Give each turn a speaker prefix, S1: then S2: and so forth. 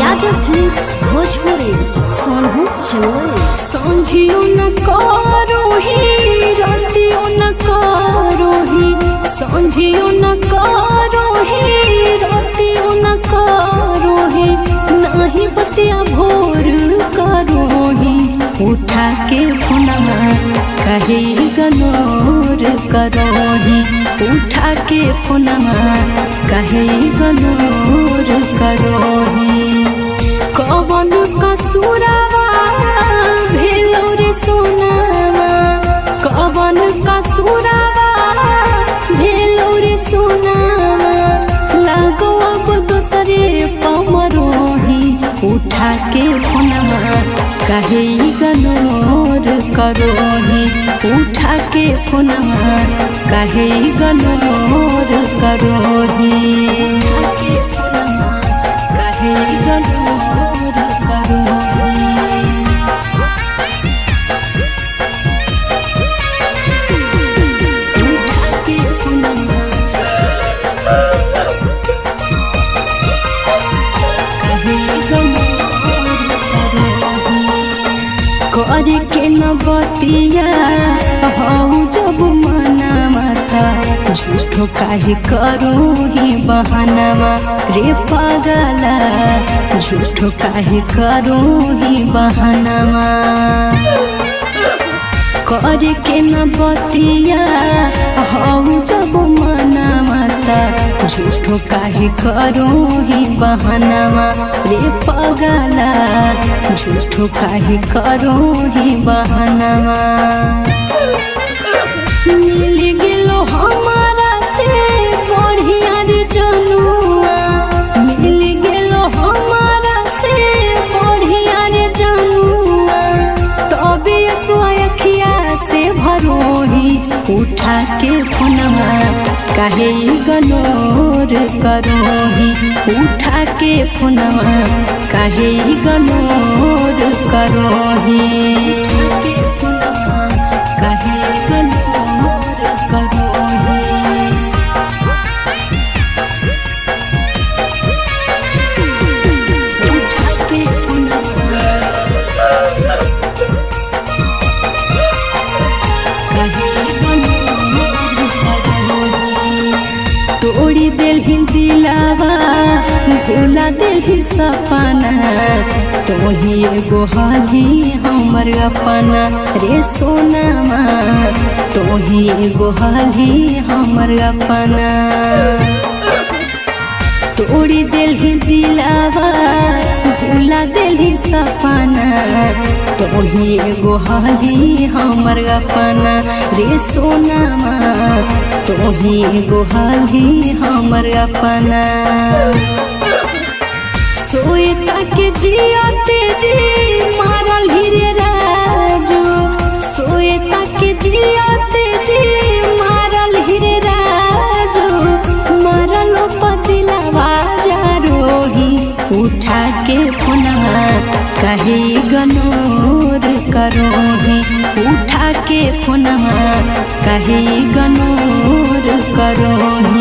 S1: Yadav films Bhojpuri Sonu Chamoli.
S2: समझियो न करो ही रातियों न करो ही, समझियो न करो ही रातियों न करो ही, नाही बतिया भोर करो ही। उठा के फोनमा कहे गनोर करो ही, उठा के फोनमा कहे गनोर करो ही। कवन कसूरवा भेलो रे सोनावा, कवन कसूरवा भेलो रे सोनावा, लागो अब दूसरे पमरोही। उठा के फोनमा कहे गनोर करोही, उठा के फोनमा कहे गनोर करोही, उठा के फोनमा कहे गनोर करोही। उठा के फोनमा करे के न बतिया हऊ जब मना माता, झूठो काहे करो ही बहानामा रे पागला, झूठो काहे करो ही बहानामा। करे के न बतिया हऊ जब मना माता, झूठो काहे करो ही बहानामा रे पगला, झूठो काहे करो ही बहानामा। मिल गेलो हमारा से बढ़िया रे जनुआ, मिल गेलो हमारा से बढ़िया रे जनुआ, तबे सोयखिया से भरोही। उठा के फोनमा काहे गनोर करोही, उठा के फोनमा काहे गनोर करोही, उठा के फोनमा काहे गनोर करोही। उठा के फोनमा तोड़ी दिल दिलावा, भूला दिल सपना, तोही एगो हाली हमर अपना रे सोनामा, तोही एगो हाली हमर अपना। तोड़ी दिल दिलावा, भूला दिल सपना, तोही एगो हाली हमर अपना रे सोनामा, तोही एगो हाली हमर अपना। सोएता के जियाते जी मारल हिरे राजू, सोएता के जियाते जी मारल हिरे राजू, मारल पतिलावा जारोही। उठा के फोनमा काहे गनोर करोही, उठा के फोनमा काहे गनोर करोही।